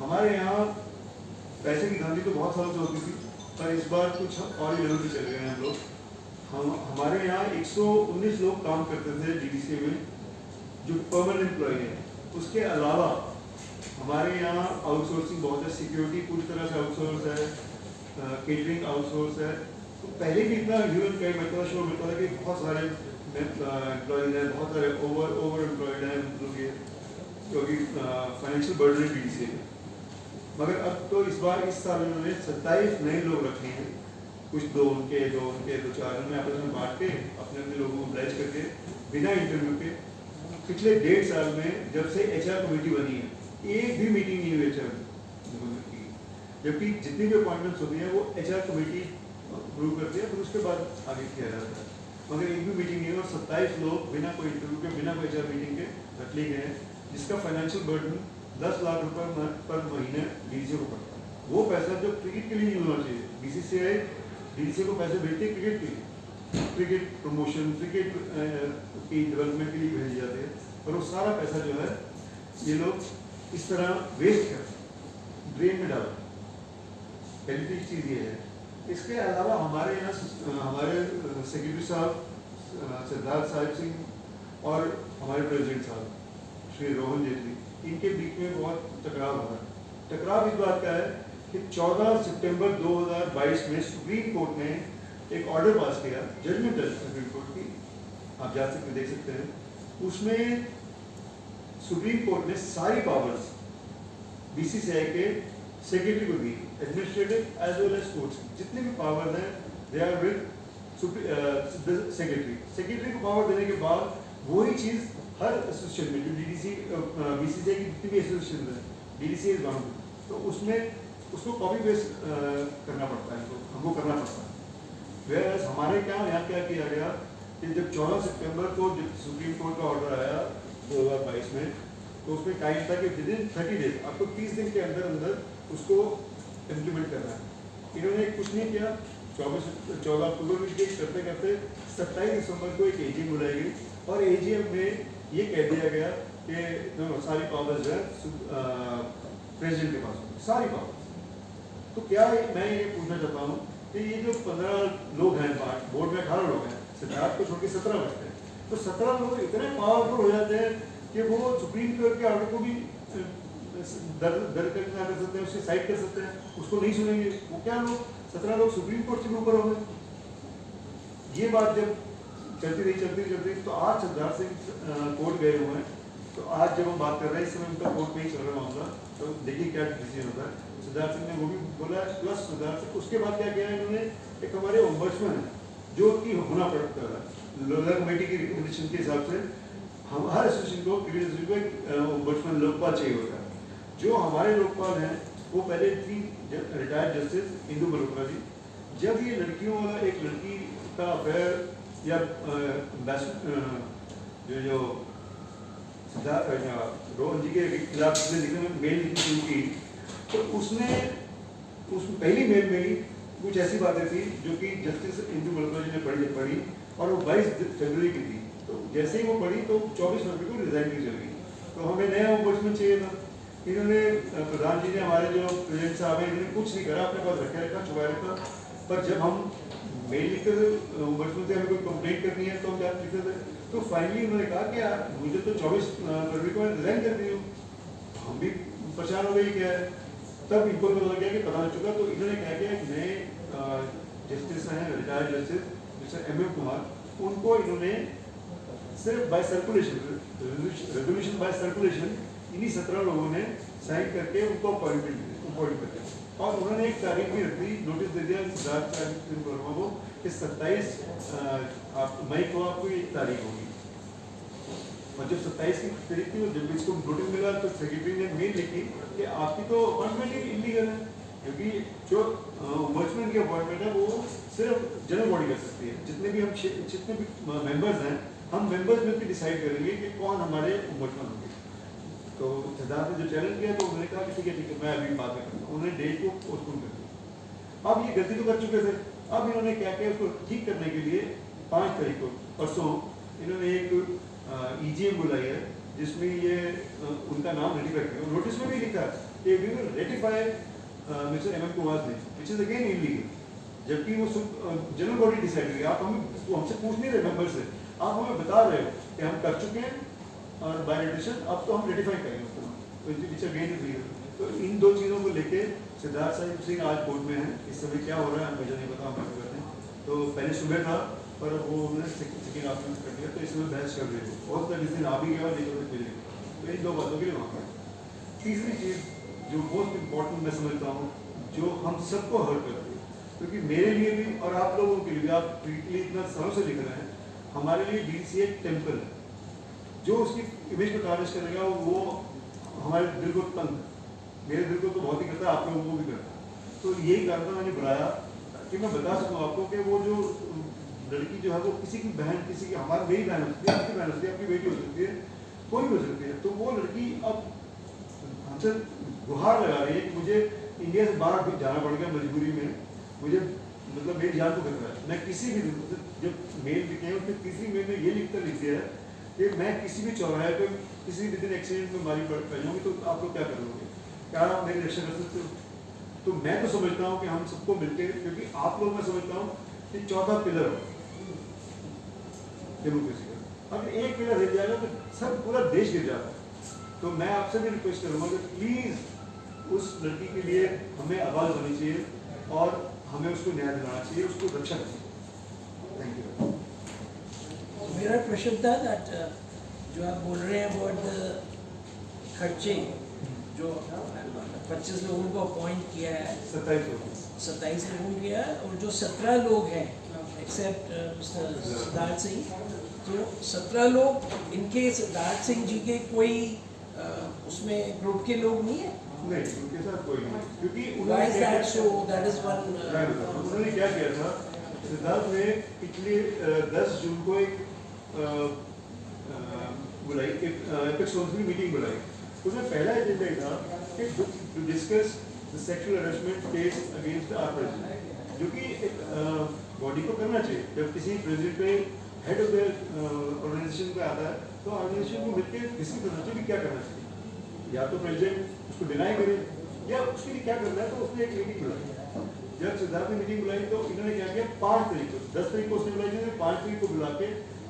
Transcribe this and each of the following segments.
हमारे यहाँ पैसे की धांधली तो बहुत सालों से होती थी, पर इस बार कुछ और ही लेवल पे चले गए हैं हम लोग। हमारे यहाँ 119 लोग काम करते थे डीडीसी में, जो परमानेंट एम्प्लॉय है। उसके अलावा हमारे यहाँ आउटसोर्सिंग बहुत है, सिक्योरिटी पूरी तरह से आउटसोर्स है, केटरिंग आउटसोर्स है। तो पहले भी इतना ह्यूमन कैपिटल मिलता था, शो मिलता था कि बहुत सारे एम्प्लॉयज हैं, बहुत सारे ओवर एम्प्लॉयड हैं मतलब ये, क्योंकि फाइनेंशियल बर्डन है डीडीसी में। मगर अब तो इस बार इस साल उन्होंने 27 नए लोग रखे हैं, कुछ दो उनके दो चार में आपस में बांट के अपने अपने लोगों को ब्लैच करके बिना इंटरव्यू के। पिछले 1.5 साल में जब से एचआर कमेटी बनी है, एक भी मीटिंग नहीं हुई एचआर की, जबकि जितनी भी अपॉइंटमेंट्स होती हैं वो एचआर कमेटी अप्रूव करती है, फिर उसके बाद आगे किया जाता है। मगर एक भी मीटिंग नहीं हुई और 27 लोग बिना कोई इंटरव्यू के, बिना कोई एचआर मीटिंग के रख लिए गए हैं, जिसका फाइनेंशियल बर्डन 10 लाख रुपए पर महीने डीडीसी को पड़ता है। वो पैसा जो क्रिकेट के लिए नहीं होना चाहिए, बीसीसीआई डीडीसी को पैसे भेजते हैं क्रिकेट के लिए, क्रिकेट प्रमोशन, क्रिकेट की डेवलपमेंट के लिए भेजे जाते हैं, और वो सारा पैसा जो है ये लोग इस तरह वेस्ट कर ड्रेन में डालते हैं। पहली तो चीज़ ये है। इसके अलावा हमारे यहाँ हमारे सेक्रेटरी साहब सिद्धार्थ साहिब सिंह और हमारे प्रेसिडेंट साहब श्री रोहन जेटली, इनके बीच में बहुत टकराव हुआ है। टकराव इस बात का है कि 14 सितंबर 2022 में सुप्रीम कोर्ट ने एक ऑर्डर पास किया, जजमेंट है सुप्रीम कोर्ट की, आप जा सकते देख सकते हैं। उसमें सुप्रीम कोर्ट ने सारी पावर्स बीसीसीआई के सेक्रेटरी को दी, administrative as well as sports, जितने भी पावर्स हैं they are with secretary. Secretary को पावर देने के बाद वही चीज़ हर एसोसिएशन में, जो डीडीसी बीसीसीआई की जितनी भी एसोसिएशन है, डीडीसी इज वन, तो उसमें उसको कॉपी पेस्ट करना पड़ता है, हमको करना पड़ता है। वेयर हमारे यहाँ क्या किया गया कि जब 14 सितंबर को जब सुप्रीम कोर्ट का ऑर्डर आया 2022 में, तो उसमें टाइम था कि विद इन 30 डेज, आपको 30 दिन के अंदर अंदर उसको इम्प्लीमेंट करना है। इन्होंने कुछ नहीं किया। 14 अक्टूबर में करते करते 27 दिसंबर को एक एजीएम बुलाई गई, और एजीएम में ये कह दिया गया कि सारी पावर्स है प्रेसिडेंट के पास, सारी पावर्स। तो क्या मैं ये पूछना चाहता हूँ कि ये जो 15 लोग हैं, बोर्ड में 18 लोग हैं, सिद्धार्थ को छोड़ के 17 बचते हैं, तो 17 लोग इतने पावरफुल हो जाते हैं कि वो सुप्रीम कोर्ट के ऑर्डर को भी दर कर सकते हैं, उससे साइड कर सकते हैं, उसको नहीं सुनेंगे। वो क्या लोग 17 लोग सुप्रीम कोर्ट से भी ऊपर हो गए। ये बात जब चलती रही तो आज सिद्धार्थ सिंह कोर्ट गए हुए हैं। तो आज जब हम बात कर रहे हैं, इस समय उनका कोर्ट में ही चल रहा मामला, तो देखिए क्या डिसीजन होता है। सिद्धार्थ सिंह ने वो भी बोला, प्लस सिद्धार्थ सिंह उसके बाद क्या किया इन्होंने, एक हमारे ओम्बड्समैन है जो कि होना पड़ता है लोअर कमेटी की रिकमेंडेशन के हिसाब से, हम हर एसोसिएशन को ओम्बड्समैन लोकपाल चाहिए होता है। जो हमारे लोकपाल हैं वो पहले थी रिटायर्ड जस्टिस इंदु मल्होत्रा जी। जब ये लड़कियों वाला एक लड़की का अफेयर या जो रोहन जी के खिलाफ लिखने में मेल लिखनी शुरू की, तो उसमें पहली मेल में ही कुछ ऐसी बातें थी जो कि जस्टिस इंदु मल्होत्रा जी ने पढ़ी, और वो 22 फरवरी की थी। तो जैसे ही वो पढ़ी तो 24 फरवरी को रिजाइन की चल गई। तो हमें नया ओम्बड्समैन चाहिए था। इन्होंने प्रधान जी ने, हमारे जो प्रेसिडेंट साहब हैं, इन्होंने कुछ नहीं करा, अपने पास रखा छुपाया रखा। पर जब हम मेल लिखते थे ओम्बड्समैन से हमें कोई कंप्लेंट करनी है तो हम क्या लिखते थे, तो फाइनली उन्होंने कहा कि यार मुझे तो 24 फरवरी को रिजाइन कर दी हूँ। हम भी परेशान हो गए क्या है। तब इनको पता लग गया कि पता नहीं चुका। तो इन्होंने क्या किया, नए जस्टिस हैं retired justice mister M Kumar, उनको इन्होंने सिर्फ by circulation, resolution by circulation, इन्हीं 17 लोगों ने साइन करके उनको अपॉइंटमेंट करते, और उन्होंने एक तारीख भी रख दी, नोटिस दे दिया सिद्धार्थ सिंह वर्मा को कि 27 मई को आपको एक तारीख होगी। और जब 27 की तारीख थी, जब इसको नोटिस मिला तो सेक्रेटरी ने मेल लिखी कि आपकी तो अपॉइंटमेंट ही इलीगल है, क्योंकि जो ओम्बड्समैन की अपॉइंटमेंट है वो सिर्फ जनरल बॉडी कर सकती है। जितने भी मेंबर्स हैं, हम मेंबर्स मिलकर डिसाइड करेंगे कि कौन हमारे ओम्बड्समैन होंगे। तो सिद्धार्थ ने जो चैलेंज किया, तो उन्होंने कहा कि ठीक है मैं अभी बात करता हूँ। उन्होंने डेट को पोस्टपोन कर दिया। अब ये गलती तो कर चुके थे, अब इन्होंने क्या किया, उसको ठीक करने के लिए 5 तारीख को परसों इन्होंने एक ईजीएम बुलाई है, जिसमें ये उनका नाम रेटिफाई किया। नोटिस में भी लिखा है कि we will ratify mister M Kumar ने, विच इज अगेन इलीगल, जबकि वो जनरल बॉडी डिसाइड करेगी। आप हमसे पूछ नहीं रहे मेंबर से, आप हमें बता रहे हो कि हम कर चुके हैं और बाय रेटिशन अब तो हम रेटिफाई करेंगे उसको, विच अगेन इलीगल। तो इन दो चीज़ों को लेके सिद्धार्थ साहिब सिंह आज कोर्ट में हैं। इस समय क्या हो रहा है मुझे नहीं पता, हम क्या करते हैं। तो पहले सुबह था पर वो उन्होंने सेकेंड आफ्टरनून कर दिया, तो इस समय बहस कर रहे थे। बहुत सारे जिस दिन आ भी गया और लेकर मिले, तो इन दो बातों के लिए वहाँ पर। तीसरी चीज़ जो मोस्ट इम्पॉर्टेंट मैं समझता हूँ, जो हम सबको हर्ट करती है, क्योंकि मेरे लिए भी और आप लोगों के लिए भी, आप ट्वीटली इतना सालों से लिख रहे हैं, हमारे लिए डीसी एक टेम्पल है। जो उसकी इमेज को टारगेट करेगा वो हमारे दिल को तंग, मेरे दिल को तो बहुत ही करता है, आप लोगों को भी करता है। तो यही कारण था मैंने बुलाया कि मैं बता सकूँ आपको कि वो जो लड़की जो है वो किसी की बहन, किसी की, हमारी मेरी बहन हो सकती है, आपकी बहन हो सकती है, आपकी बेटी हो सकती है, कोई भी हो सकती है। तो वो लड़की अब हमसे गुहार लगा रही है कि मुझे इंडिया से बाहर जाना पड़ गया मजबूरी में, मुझे मतलब मेरी जान को खतरा है। मैं किसी भी जब मेल लिखे हैं उसमें तीसरी मेल में ये लिख दिया है कि मैं किसी भी चौराहे पे किसी भी दिन एक्सीडेंट में मारी पड़ जाऊँगी, तो आप लोग क्या करोगे, क्या मेरी रक्षा कर सकते हो? तो मैं तो समझता हूँ कि हम सबको मिलकर, क्योंकि आप लोग, मैं समझता हूँ कि चौथा पिलर डेमोक्रेसी का, अगर एक पिलर हिल जाएगा तो सब पूरा देश गिर जाता है। तो मैं आपसे भी रिक्वेस्ट करूँगा कि प्लीज़ उस लड़की के लिए हमें आवाज़ होनी चाहिए और हमें उसको न्याय दिलाना चाहिए, उसको रक्षा करनी चाहिए। Thank you. मेरा प्रश्न था दैट जो आप बोल रहे हैं अबाउट खर्चे, जो 25 लोगों को अपॉइंट किया है, 27 लोगों किया है, और जो 17 लोग हैं एक्सेप्ट मिस्टर सिद्धार्थ सिंह, तो 17 लोग, इनके सिद्धार्थ सिंह जी के कोई उसमें ग्रुप के लोग नहीं है? नहीं, उनके साथ कोई नहीं, क्योंकि Why is that so? That is one. उन्होंने क्या किया था, सिद्धार्थ ने पिछले 10 जून को एक बुलाई, एक काउंसिल मीटिंग बुलाई। उसमें पहला एजेंडा था कि to discuss the sexual harassment case against our president, जो कि एक बॉडी को करना चाहिए। जब किसी प्रेसिडेंट पे हेड ऑफ द ऑर्गेनाइजेशन पे आता है, तो ऑर्गेनाइजेशन को मिलकर डिस्कस करना चाहिए कि क्या करना चाहिए। या तो प्रेसिडेंट उसको डिनाई करे या उसके लिए क्या करना है। तो उसने एक मीटिंग बुलाई। जब सिद्धार्थ ने मीटिंग बुलाई तो इन्होंने क्या किया, 5 तारीख को, 10 तारीख को उसने बुलाई थी, 5 तारीख को बुला के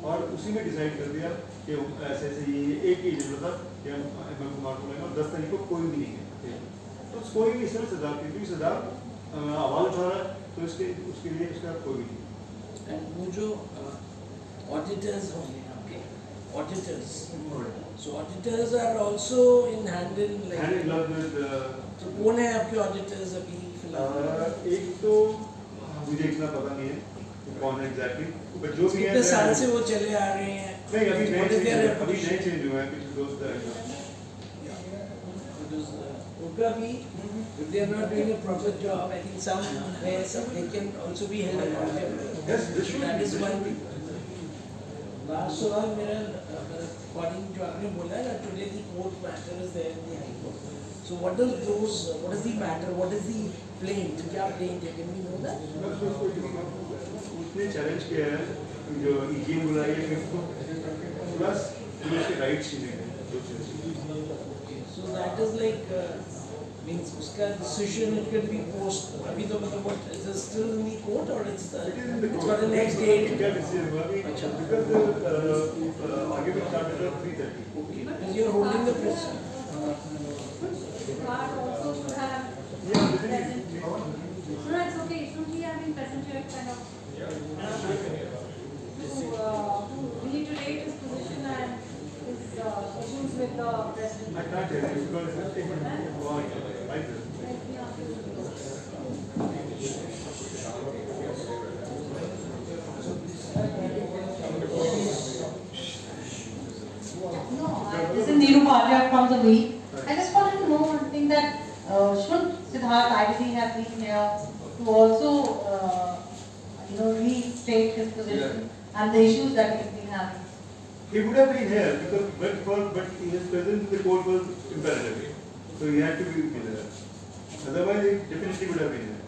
और उसी में डिसाइड कर दिया कि ऐसे ऐसे ये एक ही एजेंडा था कि हम एम कुमार को लेंगे और 10 तारीख को कोई भी नहीं है। तो कोई भी इस तरह सिद्धार्थ, क्योंकि सिद्धार्थ आवाज़ उठा रहा है, तो उसके लिए उसका कोई भी नहीं। एंड वो जो ऑडिटर्स होंगे आपके, auditors, so auditors are also in hand in like, तो कौन है आपके ऑडिटर्स अभी फिलहाल? एक तो मुझे इतना पता नहीं है कौन है एग्जैक्टली, बट जो भी है, कितने साल से वो चले आ रहे हैं? नहीं, अभी नए चेंज हुआ है, कुछ दोस्त है। उनका भी, if they are not doing a proper job, I think some they can also be held accountable. Yes, this should That be, is one thing. Last सवाल मेरा, अकॉर्डिंग जो आपने बोला है ना, today the court matter is there in the high court, so what is those, what is the matter, what is the plaint, क्या plaint है, can we know that? उसने चैलेंज किया है जो ईजीएम बुलाई है प्लस उसके राइट्स छीने हैं। So that is like means उसका decision it can be post, अभी तो मतलब what is still in the court और it's for the next date? क्या डिसीजन हुआ अभी? अच्छा, बिकॉज़ आगे भी स्टार्ट होगा 3:30। Okay, because you are holding the press. also should have Yeah, present. No, it's okay. Shouldn't he have been present here, kind of? We need to rate his position and his issues with the president. I can't tell you because it's taken a while. Like this. Let me ask you. No, this is Neeru Bhatia from the week. I just wanted to know one thing, that should Siddharth ideally have been here to also, restate his position and the issues that he's been having? He would have been here because but his presence in the court was imperative, so he had to be there. Otherwise, he definitely would have been here.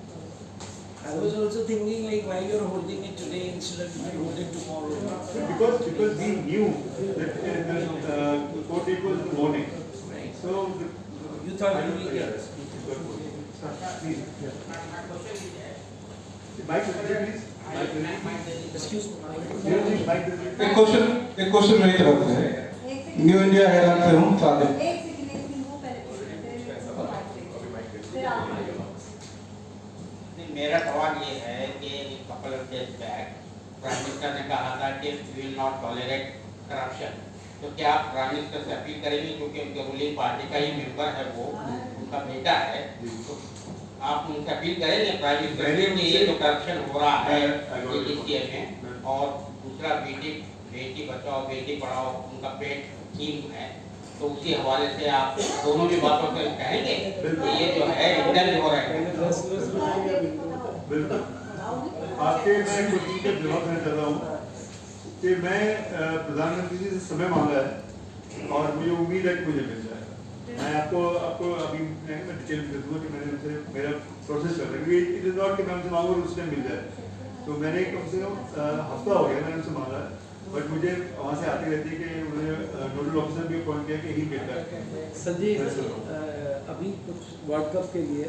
I was also thinking like why you're holding it today instead of you hold it tomorrow. Because we knew that the court date was in the morning. Right. So You thought it would be yes. Please. Mic, please. Excuse me. एक question मेरी तरफ से है। New India हैरान से हूँ सादिक। मेरा सवाल ये है कि couple of days back prime minister ने कहा था कि we will not tolerate corruption, तो क्या आप प्राइम मिनिस्टर से अपील करेंगे, क्योंकि उनके रूलिंग पार्टी का ही मेंबर है वो, उनका बेटा है, तो आप उनसे अपील करेंगे प्राइम मिनिस्टर से कि ये जो करप्शन हो रहा है DDCA में, और दूसरा बेटी बचाओ बेटी पढ़ाओ उनका पेट स्कीम है, तो उसी हवाले से आप दोनों भी बातों से कहेंगे कि ये जो है इंडल हो रहा है। बिल्कुल। आपके मैं क्वेश्चन के जवाब देना चाहता हूँ कि मैं प्रधानमंत्री जी से समय मांगा है और मुझे उम्मीद है कि मुझे मिल जाएगा। मैं आपको अभी मैं डिटेल दे दूँगा कि मैंने उनसे मेरा प्रोसेस कर रहा है, इट इज़ नॉट कि मैं उनसे मांगूँ और उस टाइम मिल जाए। तो मैंने कम से कम हफ्ता हो गया मैंने उनसे मांगा है, बट मुझे वहाँ से आती रहती है कि उन्होंने नोडल ऑफिसर भी अपॉइंट किया कि ही बेटा है। संजय, अभी कुछ वर्ल्ड कप के लिए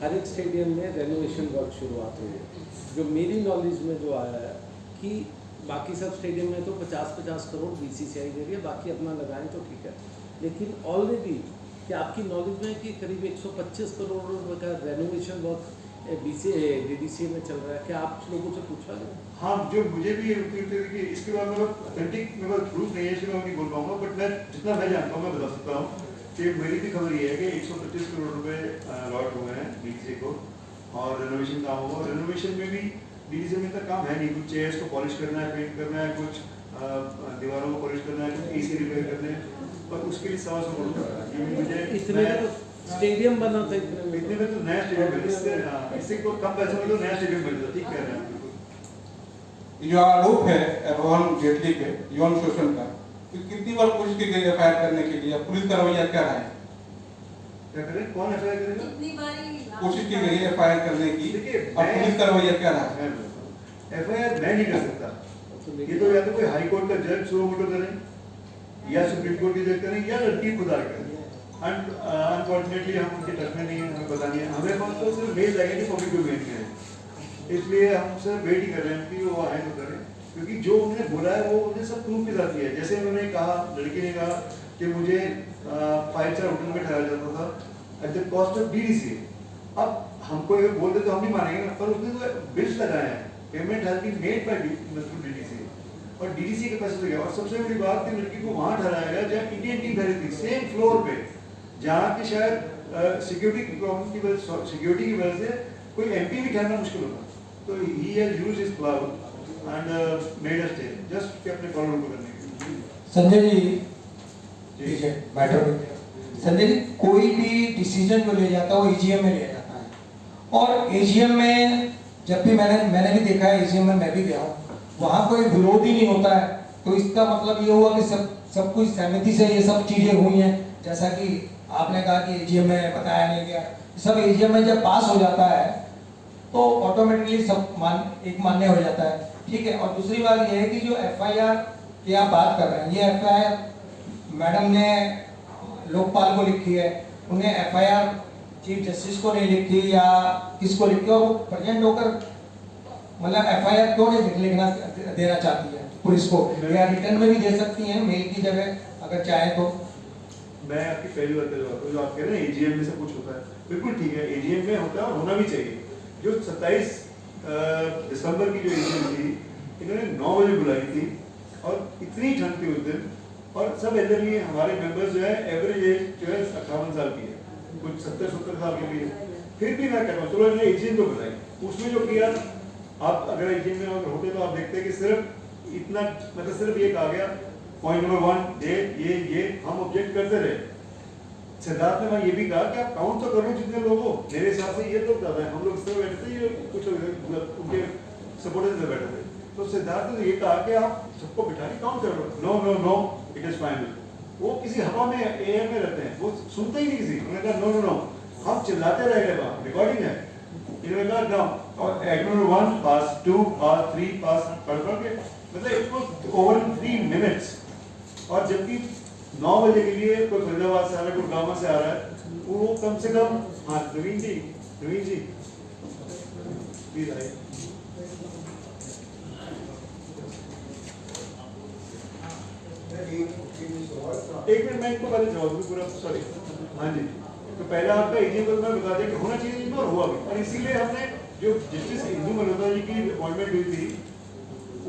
हर एक स्टेडियम में रेनोवेशन वर्क शुरुआत हुई है। जो मेरी नॉलेज में जो आया है कि बाकी सब स्टेडियम में तो 50-50 करोड़ BCCI दे रही है, बाकी अपना लगाएं तो ठीक है, लेकिन ऑलरेडी क्या आपकी नॉलेज में कि करीब 125 करोड़ रुपये का रेनोवेशन वर्क DDCA में चल रहा है? क्या आप लोगों से पूछा गया? हाँ, जो मुझे भी कि इसके बाद मेरे ऑथेंटिक मेरे पास प्रूफ नहीं है, इसलिए मैं नहीं बोल पाऊंगा, बट मैं जितना मैं जानता हूँ मैं बता सकता हूँ कि मेरी भी खबर ये है कि 125 करोड़ रुपए अलॉट हुए हैं DDCA को और रेनोवेशन काम होगा। रेनोवेशन में भी DDCA में तो काम है नहीं, कुछ चेयर्स को पॉलिश करना है, पेंट करना है, कुछ दीवारों को पॉलिश करना है, कुछ AC रिपेयर करने हैं, और उसके लिए 125 करोड़ ये मुझे इतने स्टेडियम बना था इतने में तो नया स्टेडियम है, इससे को कम पैसों में तो नया स्टेडियम बन जाता। ठीक कह रहे हैं बिल्कुल। जो आरोप है अरुण जेटली पे यौन शोषण का, तो कितनी बार कोशिश की गई FIR करने के लिए, पुलिस का रवैया क्या रहा है? क्या करें, कौन FIR करेगा? कोशिश की गई है FIR करने की, और पुलिस का रवैया क्या रहा है? FIR मैं नहीं कर सकता, ये तो या तो कोई हाई कोर्ट का जज सुओ मोटो करें या सुप्रीम कोर्ट के जज करें या लड़की खुद आ करें। अनफॉर्चुनेटली हम उनके टच में नहीं है, हमें पता नहीं है, हमें पास तो सिर्फ मेल आएगा कि पब्लिक डोमेन में है, इसलिए हम सिर्फ वेट ही कर रहे हैं कि वो आए तो करें, क्योंकि जो उन्होंने बोला है वो उन्हें सब प्रूफ के साथ है। जैसे उन्होंने कहा, लड़की ने कहा कि मुझे 5 स्टार होटल में ठहराया जाता था at the cost of DDCA। अब हमको ये बोल दे तो हम नहीं मानेंगे ना, पर उसने तो बिल्स लगाए हैं, payment has been made by DDCA और DDCA के पैसे लगे। और सबसे बड़ी बात कि लड़की को वहाँ ठहराया गया जहाँ इंडियन टीम ठहरी थी, सेम फ्लोर पे, जहाँ की शायद सिक्योरिटी की प्रॉब्लम की वजह से कोई MP भी ठहरना मुश्किल होता। तो he has used his cloud and made us stay just कि अपने कॉलर को करने के लिए। संजय जी बैठो। संजय जी, कोई भी डिसीजन जो ले जाता है वो AGM में ले जाता है, और AGM में जब भी मैंने भी देखा है, AGM में मैं भी गया हूँ, वहाँ कोई विरोध ही नहीं होता है। तो इसका मतलब ये हुआ कि सब कुछ सहमति से ये सब चीजें हुई हैं, जैसा कि आपने कहा कि AGM में बताया नहीं गया। सब AGM में जब पास हो जाता है तो ऑटोमेटिकली सब एक मान्य हो जाता है, ठीक है। और दूसरी बात ये है कि जो FIR की आप बात कर रहे हैं, ये FIR मैडम ने लोकपाल को लिखी है, उन्हें FIR चीफ जस्टिस को नहीं लिखी या किसको लिखी, और वो प्रेजेंट होकर मतलब FIR क्यों नहीं लिखना देना चाहती है पुलिस को, या रिटर्न में भी दे सकती हैं मेल की जगह अगर चाहे तो। मैं आपकी पहली बात जो आप कह रहे हैं AGM में से कुछ होता है, बिल्कुल ठीक है, AGM में होता है और होना भी चाहिए। जो 27 दिसंबर की जो AGM थी, इन्होंने 9 बजे बुलाई थी और इतनी ठंड थी उस दिन, और सब एल्डरली हमारे मेंबर्स जो है एवरेज एज जो है 58 साल की है, कुछ 70-70 साल के भी है। फिर भी मैं कहता हूँ चलो इन्होंने AGM को बुलाई, उसमें जो किया, आप अगर AGM में अगर होते तो आप देखते हैं कि सिर्फ इतना मतलब सिर्फ ये कहा गया पॉइंट नंबर 1 ये हम ऑब्जेक्ट करते रहे। सिद्धार्थ ने मैं ये भी कहा कि आप काउंट तो करो जितने लोग हो, मेरे हिसाब से ये लोग ज्यादा है, हम लोग इस तरह बैठे थे, ये कुछ लोग उनके सपोर्टर्स बैठे थे, तो सिद्धार्थ ने ये कहा कि आप सबको बिठा के काउंट करो, नो इट इज फाइनल। वो किसी हवा में AM में रहते हैं, वो सुनते ही नहीं किसी, उन्होंने कहा नो हम चिल्लाते रह गए, रिकॉर्डिंग है, इन्होंने कहा ना, और एक्ट 1 पास 2 पास 3 पास पढ़ के मतलब इट वाज ओवर 3 मिनट्स। और जबकि 9 बजे के लिए कोई फरीदाबाद से आ रहा है, कोई गाँव से आ रहा है, वो कम से कम, हाँ नवीन जी प्लीज आइए। एक मिनट मैं इनको पहले जवाब दूं पूरा, सॉरी। हाँ जी, तो पहला आपका एजीएम को मैं बता दें कि होना चाहिए नहीं और हुआ भी, और इसीलिए हमने जो जस्टिस इंदु मल्होत्रा जी की अपॉइंटमेंट हुई थी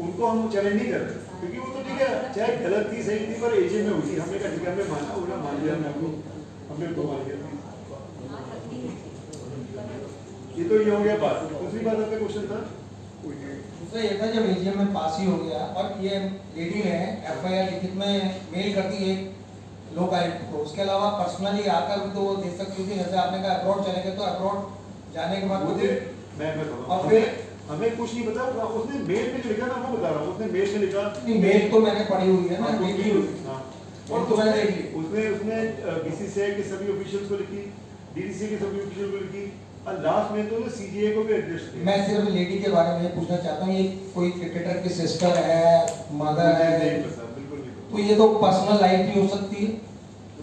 उनको हम चैलेंज नहीं कर रहे, क्योंकि वो तो ठीक है, चाहे गलत थी सही थी, पर एजीएम में हुई थी। हमने कहा ठीक है, हमने माना, उन्होंने मान लिया, हमने उनको मान लिया। ये तो ये हो गया बात। दूसरी बात आपका क्वेश्चन था, दूसरा ये था जब एजीएम में पास ही हो गया और ये लेडी ने एफआईआर लिखित में मेल कर दी एक लोक आयुक्त को, उसके अलावा पर्सनली आकर भी तो वो दे सकती थी। जैसे आपने कहा अब्रॉड चले गए, तो अब्रॉड जाने के बाद मुझे मैं और फिर हमें कुछ नहीं पता, उसने मेल में जो लिखा ना वो बता रहा हूँ। उसने मेल में लिखा, मेल तो मैंने पढ़ी हुई है ना, देखी हुई है। हाँ, और तो मैंने देख ली। उसने बीसीसीआई के सभी ऑफिशियल्स को लिखी, डीडीसी के सभी ऑफिशियल को लिखी, और लास्ट में तो सीजीए को भी एड्रेस किया। मैं सिर्फ लेडी के बारे में पूछना चाहता हूँ, ये कोई क्रिकेटर की सिस्टर है, मदर है, नहीं पता, बिल्कुल नहीं पता। तो ये तो पर्सनल लाइफ भी हो सकती है।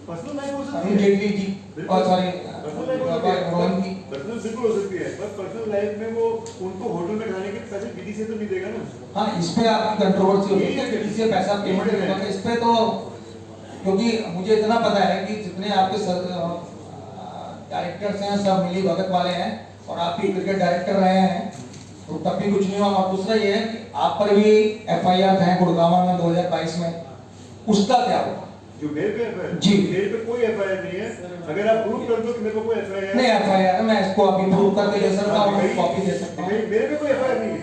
पर्सनल लाइफ हो सकती अरुण है, जेटली जी और सॉरी पर्सनल लाइफ हो सकती है, रोहन की पर्सनल बिल्कुल हो सकती है, पर पर्सनल लाइफ में वो उनको होटल में खाने के पैसे डीडी से तो नहीं देगा ना। हाँ, इस पे आपकी कंट्रोवर्सी होती है कि किसी से पैसा पेमेंट नहीं होगा। इस पे तो क्योंकि मुझे इतना पता है कि जितने आपके डायरेक्टर्स हैं सब मिली भगत वाले हैं, और आप भी क्रिकेट डायरेक्टर रहे हैं, तो तब भी कुछ नहीं हुआ। और दूसरा ये है कि आप पर भी एफआईआर है गुड़गांव में 2022 में, उसका क्या हुआ? जो मेरे पे एफआईआर जी। मेरे पे कोई एफआईआर नहीं है। अगर आप प्रूव कर दो कि मेरे को कोई एफआईआर नहीं एफआईआर, मैं इसको अभी प्रूव करके दे सकता हूँ, कॉपी दे सकता हूँ। मेरे पे कोई एफआईआर नहीं है,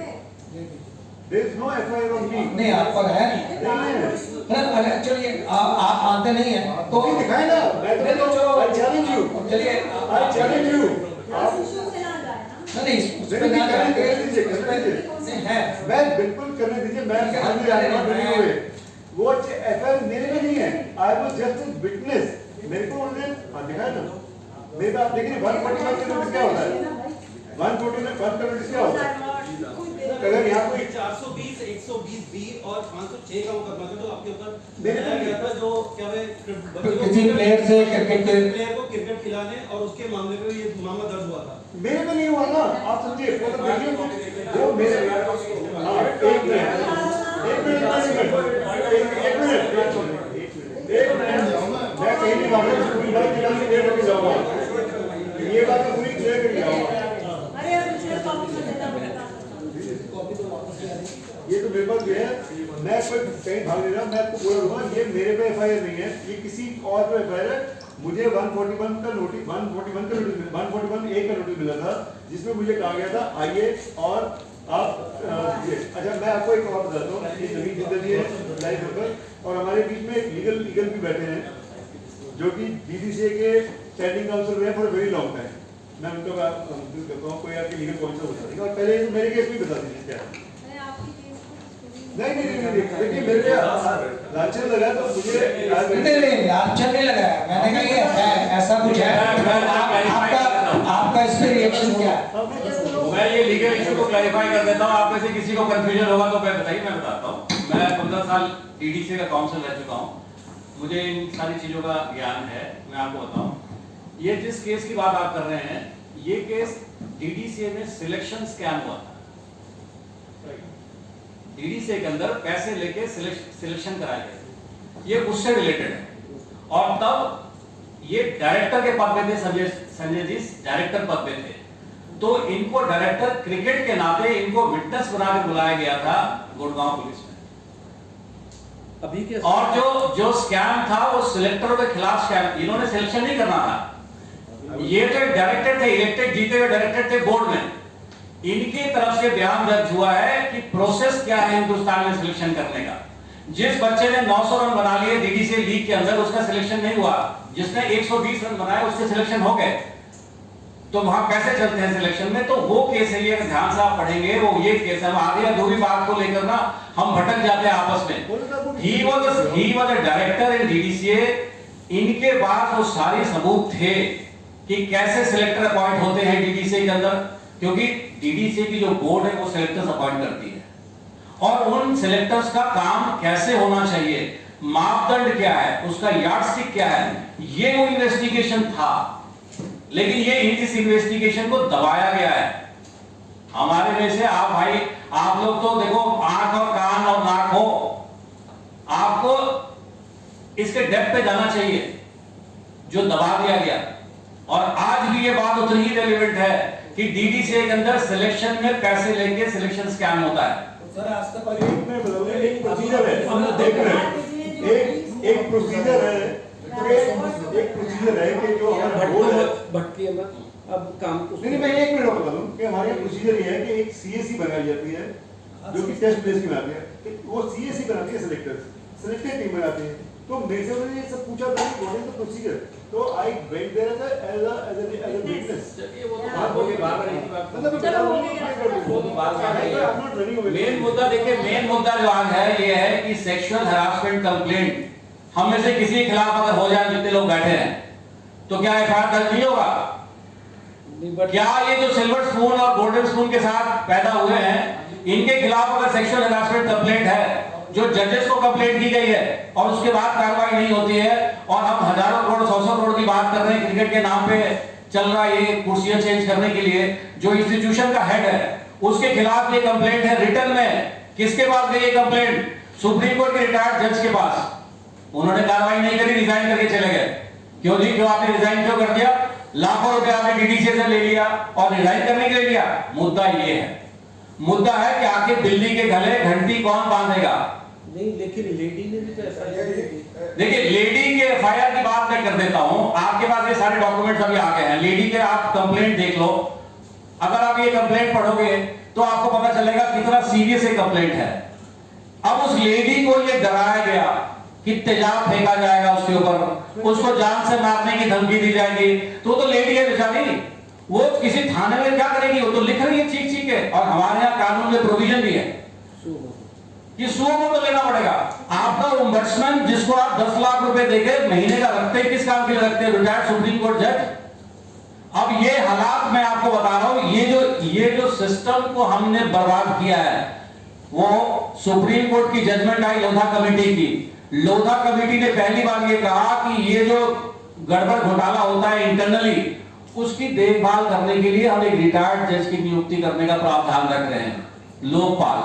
there is no FIR on me. नहीं, आप पर है। नहीं है, अरे चलिए, आप मानते नहीं है तो दिखाए ना, मैं तो आई चैलेंज यू, चलिए आई चैलेंज यू। आप नहीं उस पे ना जाके नहीं है। मैं बिल्कुल करने दीजिए, मैं ध्यान में आने वाला नहीं हुए। वो एफआईआर मेरे पे नहीं है, I was just a witness. मेरे को उन्होंने दिखाया ना, मेरे पे आप देखिए 141 का नोटिस क्या होता है, 141 का नोटिस क्या होता है। अगर यहाँ कोई 420, 120 बी और 506 का मुकदमा था जो आपके ऊपर मेरे लगाया गया था, जो क्या किसी प्लेयर से क्रिकेट के प्लेयर को क्रिकेट खिलाने और उसके मामले में ये मामला दर्ज हुआ था। मेरे पे नहीं हुआ ना, आप समझिए। मतलब देखिए वो मेरे हाँ, एक मिनट मैं कहीं नहीं मांग रहा, पूरी बात क्लियर करके जाऊंगा, ये बात पूरी क्लियर करके जाऊंगा। ये तो मेरे पास भी है, मैं कोई कहीं भाग नहीं रहा, मैं आपको बोल रहा हूँ ये मेरे पे एफआईआर नहीं है, ये किसी और पे एफआईआर है। मुझे 141 का नोटिस 141 ए का नोटिस मिला था, जिसमें मुझे कहा गया था आइए और आप अच्छा मैं आपको एक और बताता हूँ, ये नवीन जिंदगी है लाइव पेपर, और हमारे बीच में एक लीगल भी बैठे हैं जो कि डीडीसीए के स्टैंडिंग काउंसिल रहे फॉर वेरी लॉन्ग टाइम। मैं उनका बात करता हूँ, कोई आपके लीगल पॉइंट से बता देगा। और पहले मेरे केस भी बता दीजिए क्या है। नहीं देखिए मेरे लिए लांछन लगा तो मुझे नहीं लांछन नहीं लगाया, मैंने कहा ये है ऐसा कुछ है। आपका इस पे रिएक्शन क्या है? मैं ये लीगल इशू को क्लैरिफाई कर देता हूँ, आप में से किसी को कंफ्यूजन होगा तो मैं बताइए, मैं बताता हूँ। मैं 15 साल डीडीसी का काउंसिल रह चुका हूँ, मुझे इन सारी चीजों का ज्ञान है। मैं आपको बताऊँ, ये जिस केस की बात आप कर रहे हैं, ये केस डीडीसी में सिलेक्शन स्कैम हुआ था। डीडीसी के अंदर पैसे लेके सिलेक्शन कराया गया, ये उससे रिलेटेड है। और तब ये डायरेक्टर के पद पे थे, संजय जी डायरेक्टर पद पे थे, तो इनको डायरेक्टर क्रिकेट के नाते इनको विटनेस बना के बुलाया गया था गुड़गांव पुलिस में। अभी के और जो स्कैम था वो सिलेक्टरों के खिलाफ स्कैम, इन्होंने सिलेक्शन नहीं करना था। ये जो डायरेक्टर थे, इलेक्टेड जीते हुए डायरेक्टर थे बोर्ड में, इनकी तरफ से बयान दर्ज हुआ है कि प्रोसेस क्या है हिंदुस्तान में सिलेक्शन करने का। जिस बच्चे ने 900 रन बना लिए डीडीसी लीग के अंदर, उसका सिलेक्शन नहीं हुआ। जिसने 120 रन बनाए उसके सिलेक्शन हो गए। तो वहां कैसे चलते हैं सिलेक्शन में? तो वो केस है, ये ध्यान से आप पढ़ेंगे, वो ये केस है। आधी अधूरी बात को लेकर ना हम भटक जाते हैं आपस में। He was a director in DDC. इनके पास वो सारे सबूत थे कि कैसे सिलेक्टर अपॉइंट होते हैं डीडीसी के अंदर। क्योंकि डीडीसी की जो बोर्ड है वो सिलेक्टर्स अपॉइंट करती है, और उन सिलेक्टर्स का काम कैसे होना चाहिए, मापदंड क्या है, उसका यार्डस्टिक क्या है, ये वो इन्वेस्टिगेशन था। लेकिन ये इस इन्वेस्टिगेशन को दबाया गया है। हमारे में से आप भाई, आप लोग तो देखो आंख और कान और नाक हो, आपको इसके डेप्थ पे जाना चाहिए जो दबा दिया गया। और आज भी ये बात उतनी ही रेलेवेंट है कि डीडीसी के अंदर सिलेक्शन में पैसे लेके सिलेक्शन स्कैम होता है। सर आज तक वाली एक प्रोसीजर है, हम लोग देख रहे हैं, एक प्रोसीजर है, एक प्रोसीजर है कि जो हमारा बोर्ड है, भटकी है मत, अब काम को नहीं मैं एक मिनट और बता दूं कि हमारे यहाँ प्रोसीजर ये है कि एक सीएसी बनाई जाती है जो कि टेस्ट बेस की बनाती है, वो सीएसी बनाती है, सिलेक्टेड टीम बनाती है। तो मेरे से उन्होंने ये सब पूछा था कि व्हाट इज द प्रोसीजर, तो I went there as a witness. Main मुद्दा देखिए, मेन मुद्दा जो आज है ये है कि सेक्सुअल हरासमेंट कंप्लेंट हम में से किसी के खिलाफ अगर हो जाए, जितने लोग बैठे हैं, तो क्या एफआईआर दर्ज नहीं होगा? क्या ये जो सिल्वर स्पून और गोल्डन स्पून के साथ पैदा हुए हैं, इनके खिलाफ अगर सेक्सुअल हरासमेंट कंप्लेंट है, जो जजेस को कंप्लेंट की गई है और उसके बाद कार्रवाई नहीं होती है, और हम हजारों करोड़ 100 करोड़ की बात कर रहे हैं, क्रिकेट के नाम पे चल रहा है ये कुर्सियां चेंज करने के लिए, जो इंस्टीट्यूशन का हेड है उसके खिलाफ ये कंप्लेंट है रिटर्न में। किसके पास गई ये कंप्लेंट? सुप्रीम कोर्ट के रिटायर्ड जज के पास। उन्होंने कार्रवाई नहीं करी, रिजाइन करके चले गए। क्यों जी, क्यों आपने रिजाइन क्यों कर दिया? लाखों रुपए आपने डीडीसी से ले लिया और रिजाइन करने के लिए लिया। मुद्दा ये है, मुद्दा है कि आखिर बिल्ली के गले घंटी कौन बांधेगा? नहीं, लेकिन लेडी ने भी तो एफआईआर की। देखिए, लेडी के एफआईआर की बात मैं कर देता हूं, आपके पास ये सारे डॉक्यूमेंट्स अभी आ गए हैं। लेडी के आप कंप्लेंट देख लो, अगर आप ये कंप्लेंट पढ़ोगे तो आपको पता चलेगा कितना सीरियस ये कंप्लेंट है। अब उस लेडी को ये डराया गया कि तेजाब फेंका जाएगा उसके ऊपर, उसको जान से मारने की धमकी दी जाएगी, तो लेडी है बेचारी, वो किसी थाने में क्या करेगी? वो तो लिख रही है चीख चीख के, और हमारे यहाँ कानून में प्रोविजन भी है कि सुओं को तो लेना पड़ेगा। आपका ओम्बड्समैन जिसको आप 10 लाख रुपए देके महीने का रखते हैं, किस काम के लिए रखते हैं? रिटायर्ड सुप्रीम कोर्ट जज। अब ये हालात मैं आपको बता रहा हूं, ये जो सिस्टम को हमने बर्बाद किया है, वो सुप्रीम कोर्ट की जजमेंट आई लोधा कमेटी की। लोधा कमेटी ने पहली बार ये कहा कि ये जो गड़बड़ घोटाला होता है इंटरनली, उसकी देखभाल करने के लिए हम एक रिटायर्ड जज की नियुक्ति करने का प्रावधान रख रहे हैं, लोकपाल।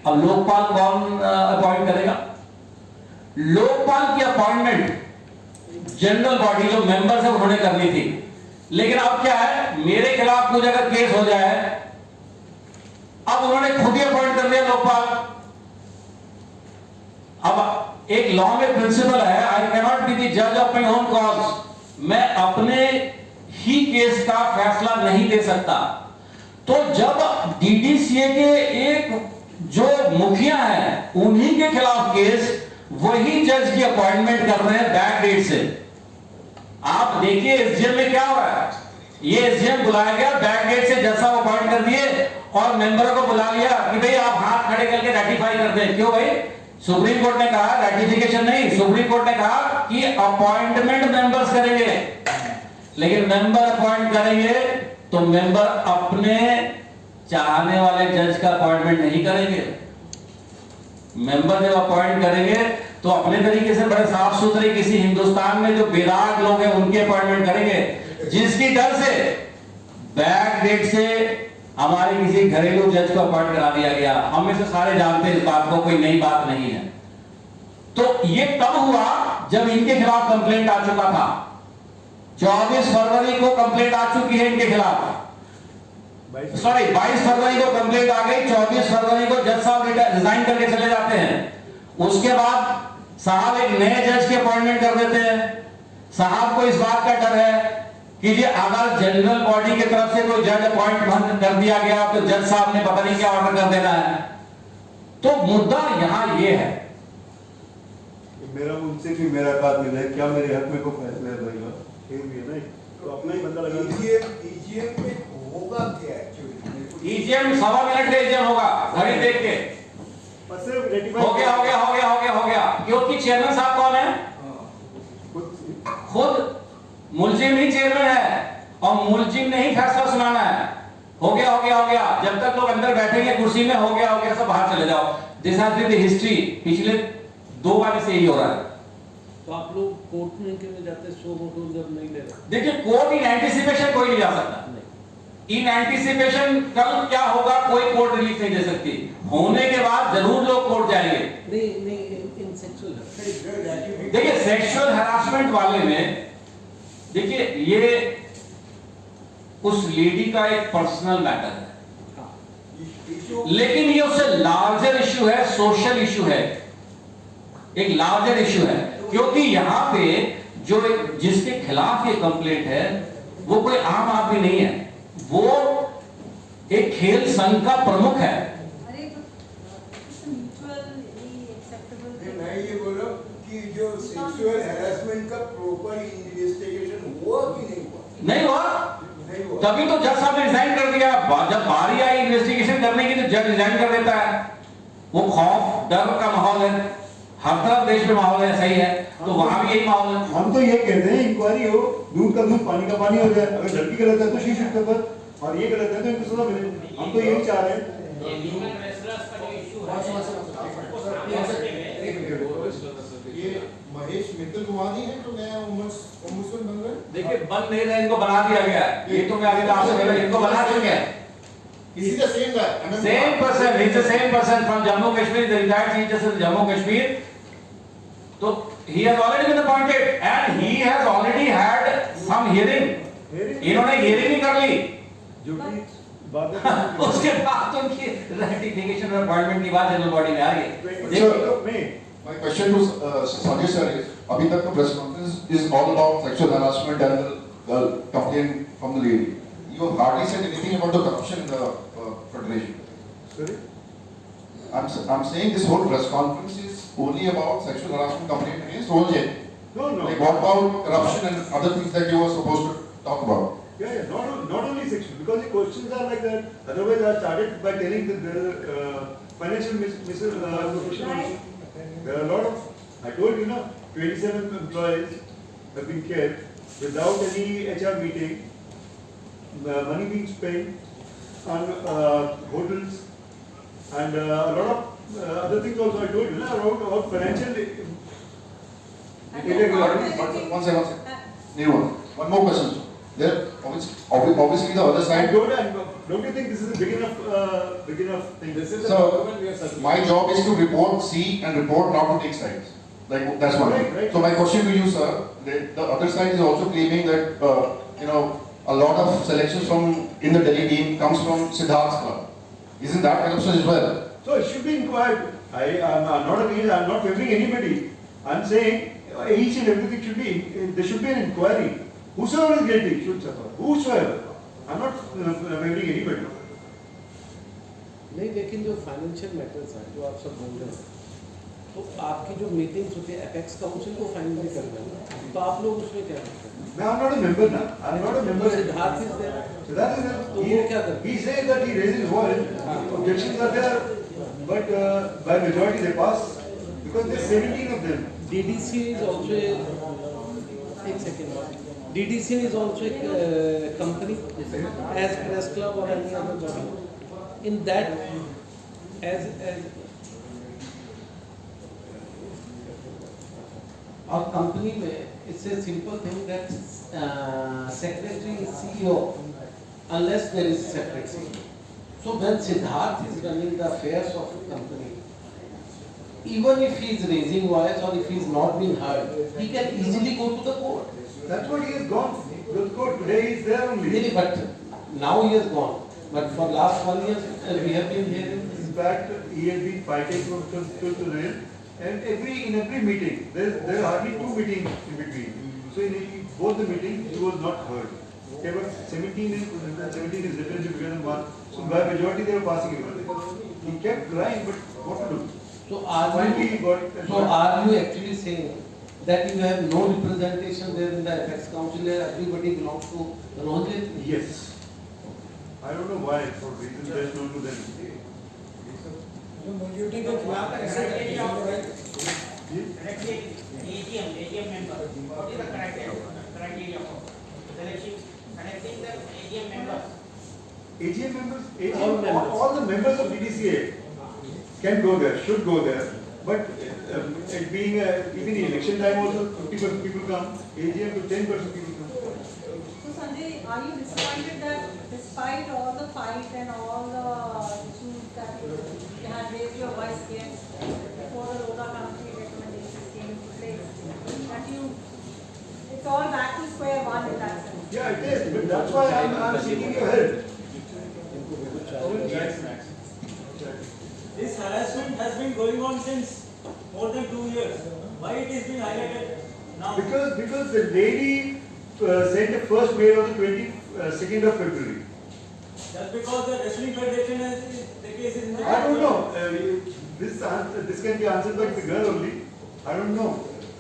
अब लोकपाल कौन अपॉइंट करेगा? लोकपाल की अपॉइंटमेंट जनरल बॉडी जो मेंबर्स है उन्होंने करनी थी, लेकिन अब क्या है, मेरे खिलाफ कुछ अगर केस हो जाए, अब उन्होंने खुद ही अपॉइंट कर दिया लोकपाल। अब एक लॉ में प्रिंसिपल है, I can not be the जज ऑफ माय ओन कॉज। मैं अपने ही केस का फैसला नहीं दे सकता। तो जब डीडीसीए के एक जो मुखिया है उन्हीं के खिलाफ केस वही जज की अपॉइंटमेंट कर रहे हैं बैक डेट से। आप देखिए एसडीएम में क्या हो रहा है, ये एसडीएम बुलाया गया, बैक डेट से जज साहब अपॉइंट कर दिए और मेंबरों को बुला लिया कि भाई आप हाथ खड़े करके रेटिफाई कर दें। क्यों भाई? सुप्रीम कोर्ट ने कहा रेटिफिकेशन नहीं, सुप्रीम कोर्ट ने कहा कि अपॉइंटमेंट मेंबर्स करेंगे। लेकिन मेंबर अपॉइंट करेंगे तो मेंबर अपने चाहने वाले जज का अपॉइंटमेंट नहीं करेंगे। मेंबर जब अपॉइंट करेंगे तो अपने तरीके से बड़े साफ सुथरे किसी हिंदुस्तान में जो बेदाग लोग हैं उनके अपॉइंटमेंट करेंगे, जिसकी डर से बैक डेट से हमारे किसी घरेलू जज को अपॉइंट करा दिया गया। हम में से सारे जानते हैं इस बात को, कोई नई बात नहीं है। तो ये तब हुआ जब इनके खिलाफ कंप्लेंट आ चुका था। 24 फरवरी को कंप्लेंट आ चुकी है इनके खिलाफ, सॉरी 22 फरवरी को कंप्लेंट आ गई। 24 फरवरी को जज साहब रिजाइन करके चले जाते हैं। उसके बाद साहब एक नए जज की अपॉइंटमेंट कर देते हैं। साहब को इस बात का डर है कि जी अगर जनरल बॉडी की तरफ से कोई जज अपॉइंट कर दिया गया तो जज साहब ने पता नहीं क्या ऑर्डर कर देना है। तो मुद्दा यहां ये है, मेरा उनसे भी मेरा काबिल है, क्या मेरे हक में को फैसला है भाई? भी है ना, तो अपना ही बंदा लगा। ईजीएम में होगा क्या एक्चुअली? ईजीएम 1.25 मिनट का ईजीएम होगा, घड़ी देख के हो गया। क्योंकि चेयरमैन साहब कौन है? खुद मुलजिम ही चेयरमैन है और मुलजिम ने ही फैसला सुनाना है। हो गया, जब तक लोग अंदर बैठेंगे कुर्सी में हो गया सब बाहर चले जाओ। This has been the history, पिछले 2 बार से यही हो रहा है। तो आप लोग कोर्ट में क्यों जाते, सो मोटो जब नहीं ले रहे? देखिए कोर्ट इन एंटीसिपेशन कोई नहीं जा सकता, इन एंटीसिपेशन कल क्या होगा कोई कोर्ट रिलीफ नहीं दे सकती, होने के बाद जरूर लोग कोर्ट जाएंगे। नहीं इन सेक्सुअल, देखिए सेक्सुअल हरासमेंट वाले में देखिए ये उस लेडी का एक पर्सनल मैटर है, लेकिन ये उससे लार्जर इशू है, सोशल इशू है, एक लार्जर इशू है, क्योंकि यहाँ पे जो जिसके खिलाफ ये कंप्लेंट है वो कोई आम आदमी नहीं है, वो एक खेल संघ का प्रमुख है। मैं ये बोल रहा हूँ कि जो सेक्सुअल हैरेसमेंट का प्रॉपर इन्वेस्टिगेशन हुआ कि नहीं हुआ? नहीं हुआ, तभी तो जज साहब ने रिजाइन कर दिया। जब बारी आई इन्वेस्टिगेशन करने की तो जज रिजाइन कर देता है। वो खौफ डर का माहौल है, हर तरफ देश में माहौल है, सही है, तो वहां भी यही माहौल है। हम तो ये कहते हैं इंक्वायरी हो, दूध का दूध पानी का पानी हो जाए, अगर लड़की गलत है तो शी शुड कवर, और ये गलत है तो इनको सजा मिले, हम तो यही चाह रहे हैं। ये महेश मित्तल गुवानी है जो नया ओम्बुड्समैन बन रहे हैं। देखिए बन नहीं रहे, इनको बना दिया गया है, ये तो मैं अभी आपसे पहले इनको बना चुके हैं। Is he the same guy? Same person, he's the same person from Jammu Kashmir, the retired Chief Justice of Jammu Kashmir. So he has already been appointed and he has already had some hearing. इन्होंने hearing भी कर ली। उसके बाद उनकी ratification और appointment की बात general body में आ गई। My question to Sanjay sir is, अभी तक तो press conference is all about sexual harassment and the complaint from the lady. You have hardly said anything about the corruption in the federation. Sorry? I'm saying this whole press conference is only about sexual harassment complaint against OJ. No. Like what about corruption and other things that you were supposed to talk about? Yeah, not only sexual, because the questions are like that. Otherwise, I started by telling that there are financial misconception. There are a lot of, I told you, 27 employees have been kept without any HR meeting, money being spent on hotels and a lot of other things also. I told you about financial irregularities. One second. One more question. There, obviously the other side. Don't you think this is a big enough thing? This is So my job is to report, see, and report, not to take sides. Like that's one thing. Right. So my question to you, sir, the other side is also claiming that a lot of selections from in the Delhi team comes from Siddharth's club. Isn't that corruption as well? So it should be inquired. I'm not favoring anybody. I'm saying each and everything should be. There should be an inquiry. Whosoever is guilty should suffer. Whosoever. I'm not favoring anybody. नहीं, लेकिन जो financial matters हैं जो आप सब बोल रहे हैं, तो आपकी जो मीटिंग्स होती है एपेक्स काउंसिल को फाइनली करना है, तो आप लोग उसमें क्या करते हैं? I'm not a member now. I'm not a member. Siddharth is there. Siddharth is there. तो वो क्या करते He says that he raises voice. Objections are there, but by majority they pass because there's 17 of them. DDC is also एक second. DDC is also a company as press club or any other body. In that, as our company में it's a simple thing that secretary is CEO unless there is secretary. So when Siddharth is running the affairs of the company, even if he is raising voice or if he is not being heard, he can easily go to the court. That's what he has gone. The court today is there only. Really, but now he has gone. But for last 1 year, we have been hearing this. In fact, he has been fighting from till to then, and in every meeting, there are hardly 2 meetings in between. So in both the meetings, he was not heard. Okay, but 17 is definitely bigger than 1. So by majority, they were passing it. He kept trying, but what to do? So are you actually saying that you have no representation there in the Apex Council, everybody belongs to Ranjit? Yes. I don't know why, for reasons best known to them. AGM member. What is the criteria for selection? Connecting the AGM members. AGM members, All members. all the members of DDCA can go there, should go there. But it being even in election time also 50% people come, AGM to 10% people come. So Sanjay, are you disappointed that despite all the fight and all the issues that you had raised your voice against before the Lodha Committee recommendations came into place, that it's all back to square one in that sense? Yeah, it is, but that's why I'm seeking your help. This harassment has been going on since more than 2 years. Why it is being highlighted now? Because the lady sent the first mail on the 22nd of February. Just because the wrestling federation has the case is in the I don't know. This can be answered by the girl only. I don't know.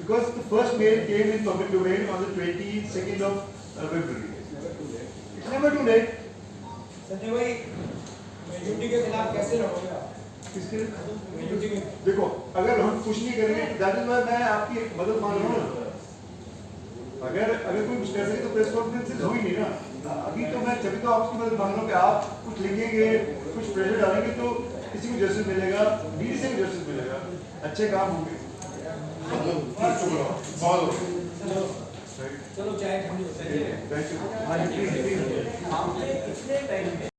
Because the first mail came in public domain on the 22nd of February. It's never too late. Sanjay भाई majority के खिलाफ कैसे रहोगे आप? किसके? Majority के देखो, अगर हम कुछ नहीं करेंगे, दैट इज व्हाई मैं आपकी मदद मांग रहा हूँ ना। अगर कोई कुछ कर सके तो प्रेस कॉन्फ्रेंस हो ही नहीं ना। अभी तो मैं तभी तो आपकी मदद मांग रहा हूँ कि आप कुछ लिखेंगे, कुछ प्रेशर डालेंगे तो किसी को जस्टिस मिलेगा, डीडीसी को जस्टिस मिलेगा, अच्छे काम होंगे। चलो चाय ठंडी हो जाए। Thank you.